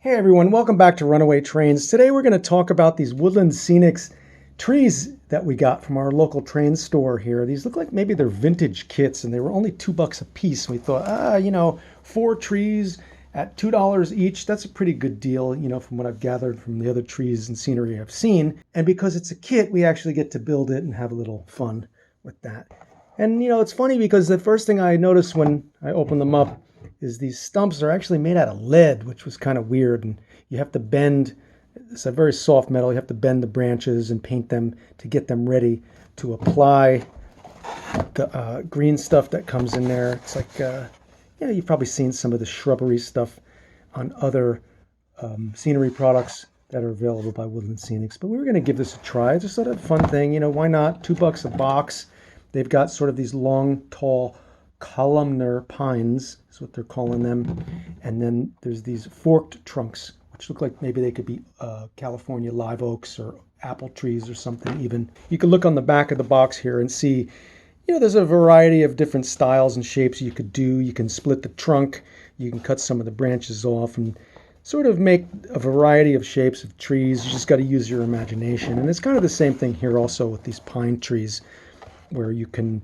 Hey everyone, welcome back to Runaway Trains. Today we're going to talk about these Woodland Scenics trees that we got from our local train store here. These look like maybe they're vintage kits and they were only $2 a piece. We thought, 4 trees at $2 each, that's a pretty good deal, from what I've gathered from the other trees and scenery I've seen. And because it's a kit, we actually get to build it and have a little fun with that. And it's funny because the first thing I noticed when I opened them up is these stumps are actually made out of lead, which was kind of weird. And you have to bend, it's a very soft metal, you have to bend the branches and paint them to get them ready to apply the green stuff that comes in there. It's like, you've probably seen some of the shrubbery stuff on other scenery products that are available by Woodland Scenics. But we were going to give this a try. It's just sort of a fun thing. Why not? $2 a box. They've got sort of these long, tall, columnar pines is what they're calling them, and then there's these forked trunks which look like maybe they could be California live oaks or apple trees or something. Even you can look on the back of the box here and see there's a variety of different styles and shapes you could do. You can split the trunk, you can cut some of the branches off and sort of make a variety of shapes of trees. You just got to use your imagination. And it's kind of the same thing here also with these pine trees, where you can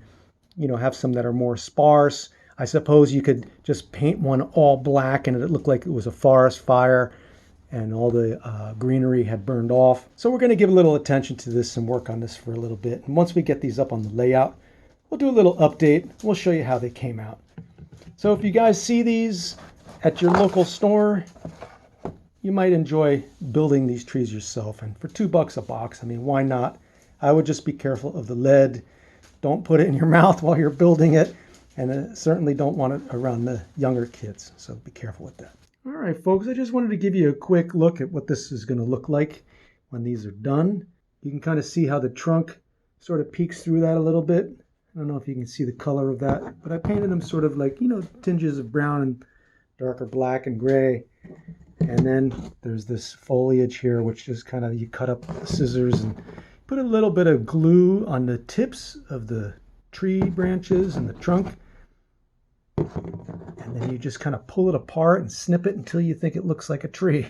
have some that are more sparse. I suppose you could just paint one all black and it looked like it was a forest fire and all the greenery had burned off. So we're going to give a little attention to this and work on this for a little bit. And once we get these up on the layout, we'll do a little update. We'll show you how they came out. So if you guys see these at your local store, you might enjoy building these trees yourself. And for $2 a box, why not? I would just be careful of the lead. Don't put it in your mouth while you're building it, and certainly don't want it around the younger kids, so be careful with that. All right, folks, I just wanted to give you a quick look at what this is going to look like when these are done. You can kind of see how the trunk sort of peeks through that a little bit. I don't know if you can see the color of that, but I painted them sort of like, tinges of brown and darker black and gray. And then there's this foliage here, which just kind of, you cut up with the scissors and put a little bit of glue on the tips of the tree branches and the trunk. And then you just kind of pull it apart and snip it until you think it looks like a tree.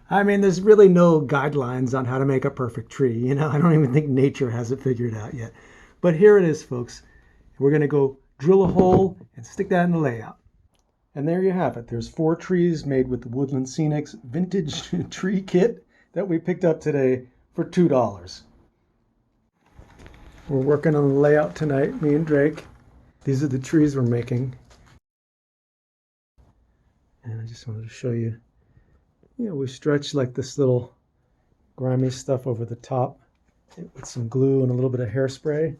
There's really no guidelines on how to make a perfect tree. I don't even think nature has it figured out yet. But here it is, folks. We're going to go drill a hole and stick that in the layout. And there you have it. There's 4 trees made with the Woodland Scenics Vintage Tree Kit that we picked up today for $2. We're working on the layout tonight, me and Drake. These are the trees we're making. And I just wanted to show you, we stretch like this little grimy stuff over the top with some glue and a little bit of hairspray.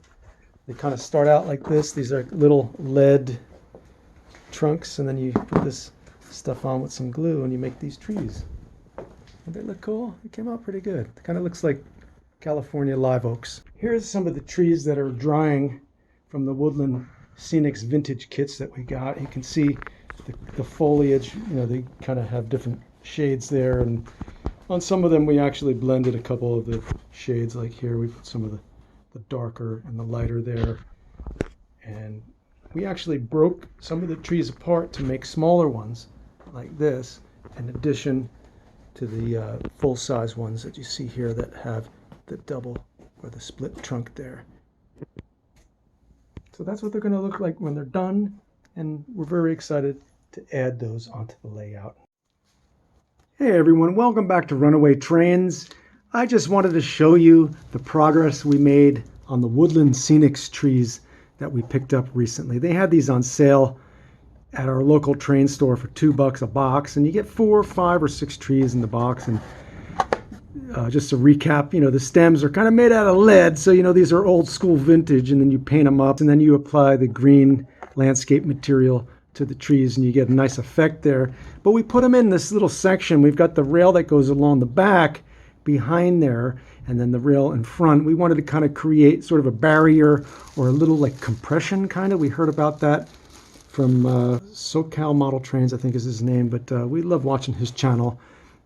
They kind of start out like this. These are little lead trunks, and then you put this stuff on with some glue and you make these trees. Don't they look cool? It came out pretty good. It kind of looks like California live oaks. Here's some of the trees that are drying from the Woodland Scenics vintage kits that we got. You can see the foliage, they kind of have different shades there. And on some of them, we actually blended a couple of the shades. Like here, we put some of the darker and the lighter there. And we actually broke some of the trees apart to make smaller ones like this, in addition to the full-size ones that you see here that have the double or the split trunk there. So that's what they're going to look like when they're done, and we're very excited to add those onto the layout. Hey everyone, welcome back to Runaway Trains. I just wanted to show you the progress we made on the Woodland Scenics trees that we picked up recently. They had these on sale at our local train store for $2 a box, and you get 4, 5, or 6 trees in the box. And just to recap, the stems are kind of made out of lead, so these are old school vintage, and then you paint them up and then you apply the green landscape material to the trees and you get a nice effect there. But we put them in this little section. We've got the rail that goes along the back behind there, and then the rail in front. We wanted to kind of create sort of a barrier or a little like compression kind of. We heard about that from SoCal Model Trains, I think is his name, but we love watching his channel,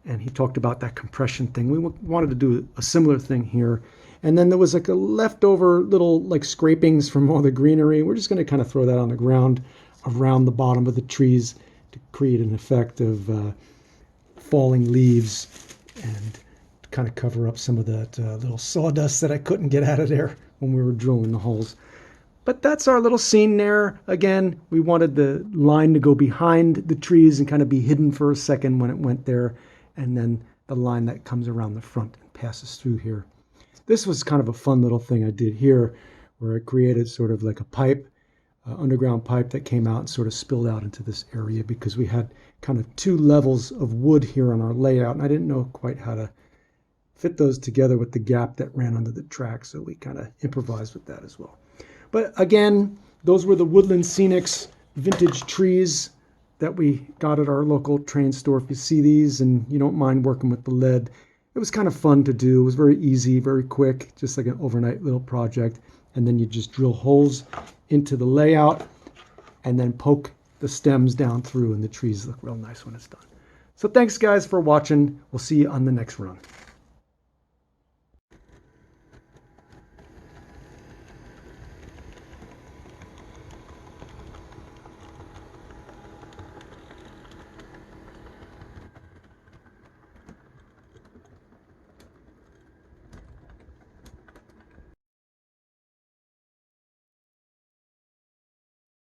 and he talked about that compression thing. We wanted to do a similar thing here. And then there was like a leftover little like scrapings from all the greenery. We're just going to kind of throw that on the ground around the bottom of the trees to create an effect of falling leaves and kind of cover up some of that little sawdust that I couldn't get out of there when we were drilling the holes. But that's our little scene there. Again, we wanted the line to go behind the trees and kind of be hidden for a second when it went there, and then the line that comes around the front and passes through here. This was kind of a fun little thing I did here, where I created sort of like a pipe, underground pipe that came out and sort of spilled out into this area, because we had kind of two levels of wood here on our layout, and I didn't know quite how to fit those together with the gap that ran under the track, so we kind of improvised with that as well. But again, those were the Woodland Scenics vintage trees that we got at our local train store. If you see these and you don't mind working with the lead, it was kind of fun to do. It was very easy, very quick, just like an overnight little project. And then you just drill holes into the layout and then poke the stems down through, and the trees look real nice when it's done. So thanks guys for watching. We'll see you on the next run.